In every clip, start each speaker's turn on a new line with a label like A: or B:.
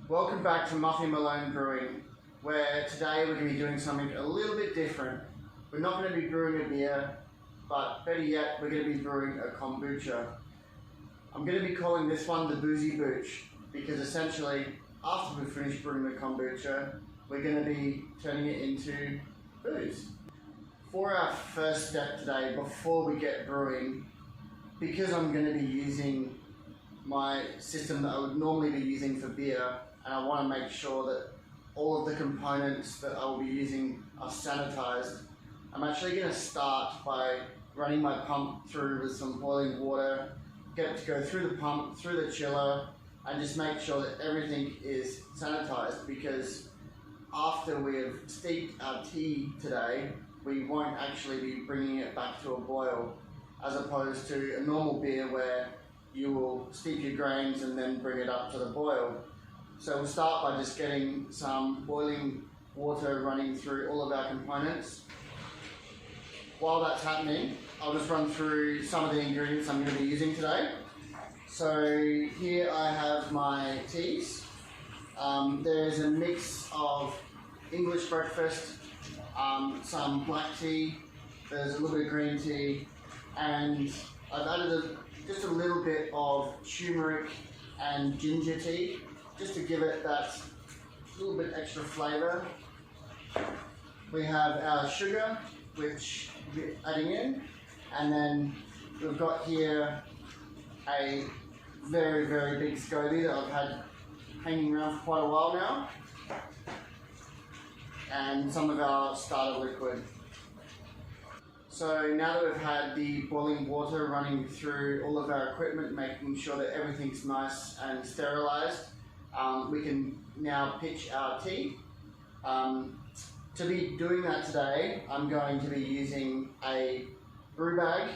A: Welcome back to Muffy Malone Brewing, where today we're going to be doing something a little bit different. We're not going to be brewing a beer, but better yet, we're going to be brewing a kombucha. I'm going to be calling this one the BOOZY BOUCH, because essentially, after we finish brewing the kombucha, we're going to be turning it into booze. For our first step today, before we get brewing, because I'm going to be using my system that I would normally be using for beer, and I want to make sure that all of the components that I will be using are sanitized, I'm actually going to start by running my pump through with some boiling water, get it to go through the pump, through the chiller, and just make sure that everything is sanitized, because after we have steeped our tea today, we won't actually be bringing it back to a boil, as opposed to a normal beer where you will steep your grains and then bring it up to the boil. So we'll start by just getting some boiling water running through all of our components. While that's happening, I'll just run through some of the ingredients I'm going to be using today. So here I have my teas. There's a mix of English breakfast, some black tea, there's a little bit of green tea, and I've added just a little bit of turmeric and ginger tea, just to give it that little bit extra flavour. We have our sugar, which we're adding in, and then we've got here a very, very big SCOBY that I've had hanging around for quite a while now, and some of our starter liquid. So now that we've had the boiling water running through all of our equipment, making sure that everything's nice and sterilised, we can now pitch our tea. To be doing that today, I'm going to be using a brew bag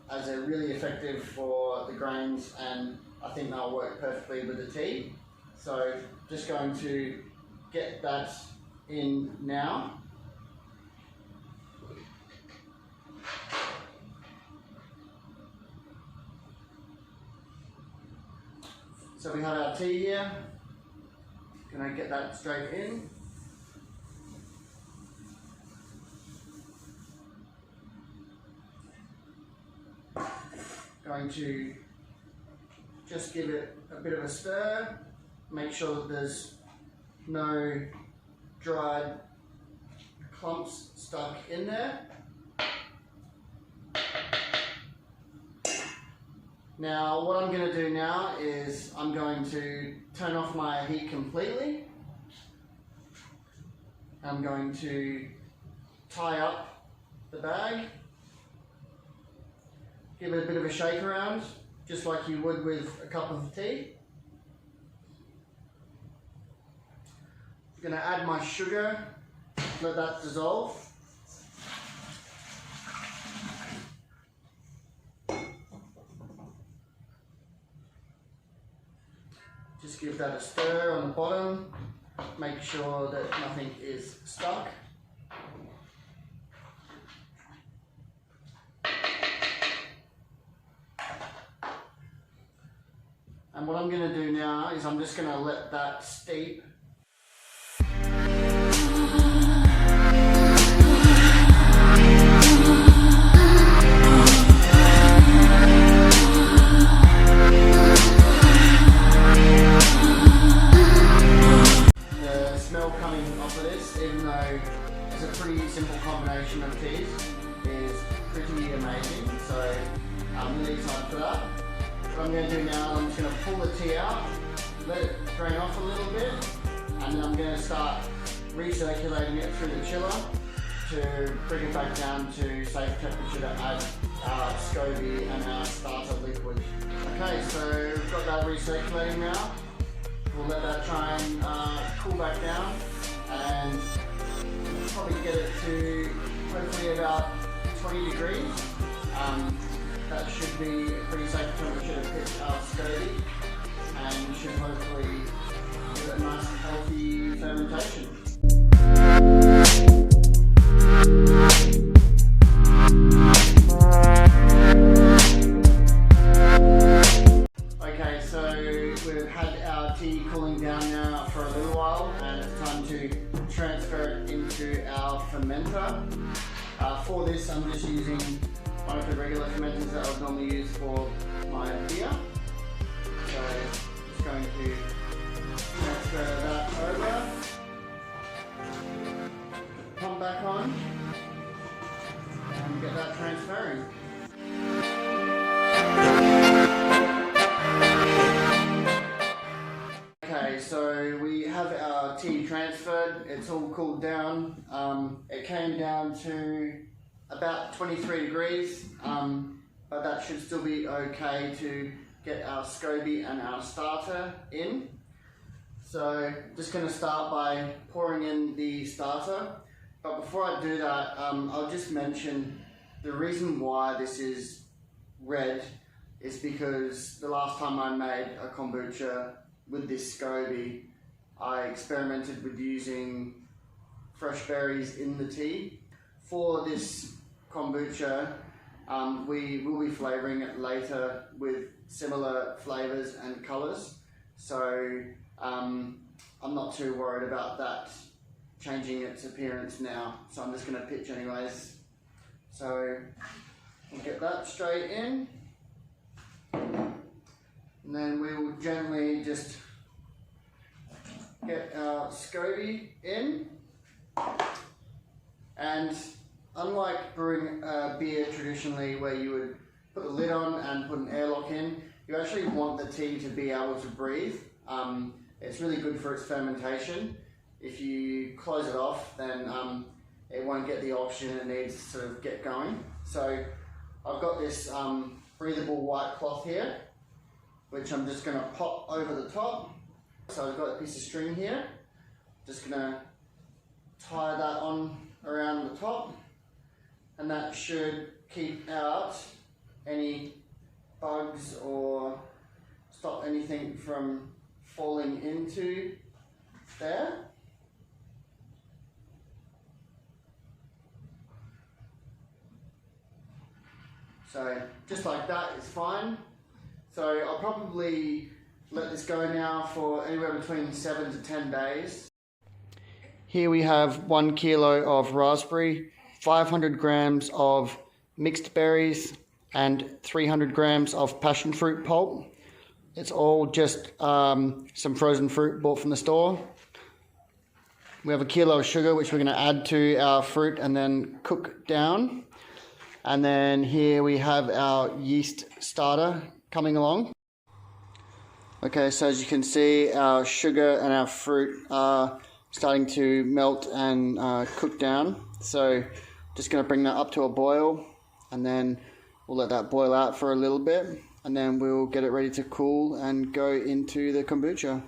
A: as a really effective for the grains, and I think they'll work perfectly with the tea. So just going to get that in now. So we have our tea here. Gonna get that straight in. Going to just give it a bit of a stir. Make sure that there's no dried clumps stuck in there. Now, what I'm going to do now is I'm going to turn off my heat completely. I'm going to tie up the bag, give it a bit of a shake around, just like you would with a cup of tea. I'm going to add my sugar, let that dissolve. Just give that a stir on the bottom, make sure that nothing is stuck. And what I'm going to do now is I'm just going to let that steep. Even though it's a pretty simple combination of teas, is pretty amazing, so I'm really excited for that. What I'm going to do now, I'm just going to pull the tea out, let it drain off a little bit, and then I'm going to start recirculating it through the chiller to bring it back down to safe temperature to add our SCOBY and our starter liquid. Okay, so we've got that recirculating now. We'll let that try and cool back down, and probably get it to hopefully about 20 degrees. That should be a pretty safe temperature to pitch our SCOBY, and should hopefully give it a nice healthy fermentation. Okay, so we've had our tea cooling down now for a little while, and it's time to transfer it into our fermenter. For this, I'm just using one of the regular fermenters that I would normally use for my beer. So just going to transfer that over, pump back on, and get that transferring. Okay, so we have our tea transferred. It's all cooled down. It came down to about 23 degrees, but that should still be okay to get our SCOBY and our starter in. So just going to start by pouring in the starter. But before I do that, I'll just mention the reason why this is red is because the last time I made a kombucha with this SCOBY, I experimented with using fresh berries in the tea. For this kombucha, we will be flavouring it later with similar flavours and colours. So I'm not too worried about that changing its appearance now. So I'm just going to pitch anyways. So we'll get that straight in. And then we will gently just get our SCOBY in. And unlike brewing a beer traditionally where you would put the lid on and put an airlock in, you actually want the tea to be able to breathe. It's really good for its fermentation. If you close it off, then it won't get the oxygen it needs to sort of get going. So I've got this breathable white cloth here, which I'm just going to pop over the top. So I've got a piece of string here. Just going to tie that on around the top, and that should keep out any bugs or stop anything from falling into there. So just like that is fine. So I'll probably let this go now for anywhere between 7 to 10 days. Here we have 1 kilo of raspberry, 500 grams of mixed berries, and 300 grams of passion fruit pulp. It's all just some frozen fruit bought from the store. We have a kilo of sugar, which we're going to add to our fruit and then cook down. And then here we have our yeast starter coming along. Okay, so as you can see, our sugar and our fruit are starting to melt and cook down. So just going to bring that up to a boil, and then we'll let that boil out for a little bit, and then we'll get it ready to cool and go into the kombucha.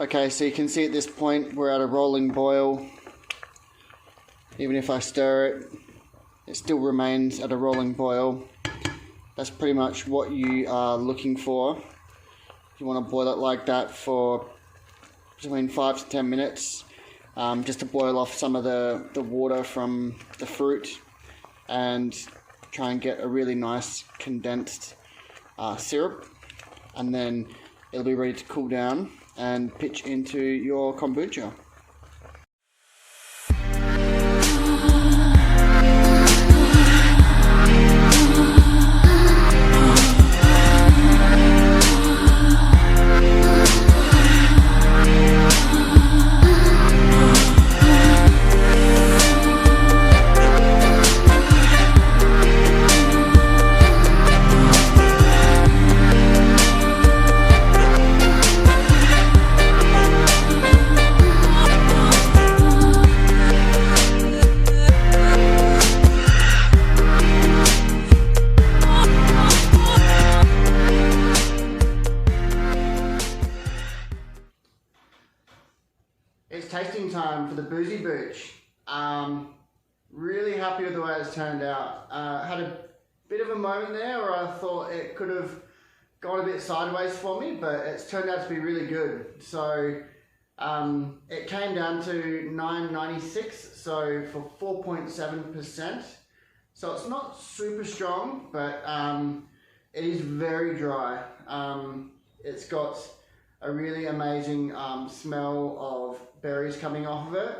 A: Okay, so you can see at this point we're at a rolling boil. Even if I stir it, it still remains at a rolling boil. That's pretty much what you are looking for. If you want to boil it like that for between 5 to 10 minutes, just to boil off some of the water from the fruit and try and get a really nice condensed syrup, and then it'll be ready to cool down and pitch into your kombucha. It's tasting time for the Boozy Bouch. Really happy with the way it's turned out. Had a bit of a moment there where I thought it could have gone a bit sideways for me, but it's turned out to be really good. So it came down to 9.96, so for 4.7%. So it's not super strong, but It is very dry. It's got a really amazing smell of berries coming off of it.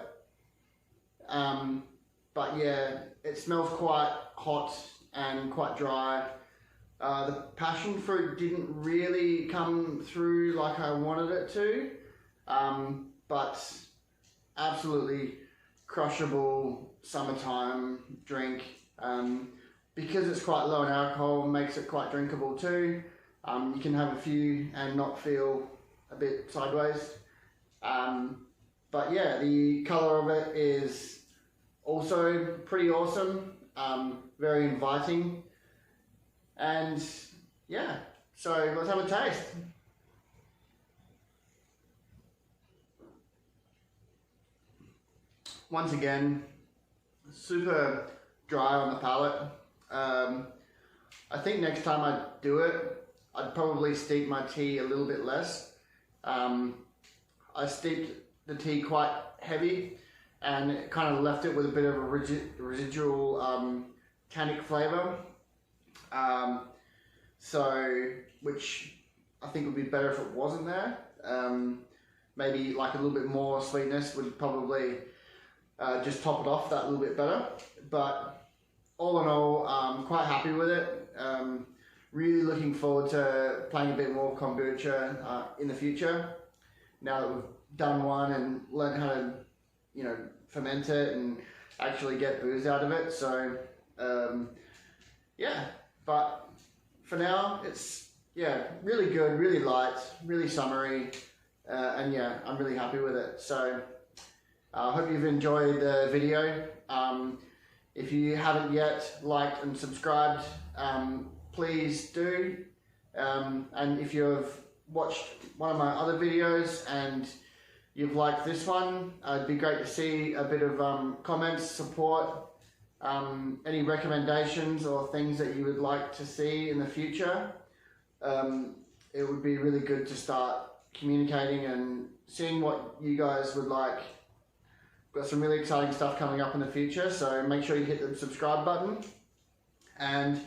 A: But yeah, it smells quite hot and quite dry. The passion fruit didn't really come through like I wanted it to, but absolutely crushable summertime drink. Because it's quite low in alcohol, makes it quite drinkable too. You can have a few and not feel a bit sideways. But yeah, the colour of it is also pretty awesome, very inviting. And yeah, so let's have a taste. Once again, super dry on the palate. I think next time I do it, I'd probably steep my tea a little bit less. I steeped the tea quite heavy and it kind of left it with a bit of a residual tannic flavour. Which I think would be better if it wasn't there. Maybe like a little bit more sweetness would probably just top it off that little bit better. But all in all, I'm quite happy with it. Really looking forward to playing a bit more kombucha in the future. Now that we've done one and learned how to, you know, ferment it and actually get booze out of it. So yeah, but for now it's really good, really light, really summery, and yeah, I'm really happy with it. So I hope you've enjoyed the video. If you haven't yet liked and subscribed, please do. And if you've watched one of my other videos and you've liked this one, it'd be great to see a bit of comments, support, any recommendations or things that you would like to see in the future. It would be really good to start communicating and seeing what you guys would like. Got some really exciting stuff coming up in the future, so make sure you hit the subscribe button and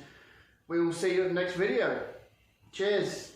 A: we will see you in the next video. Cheers!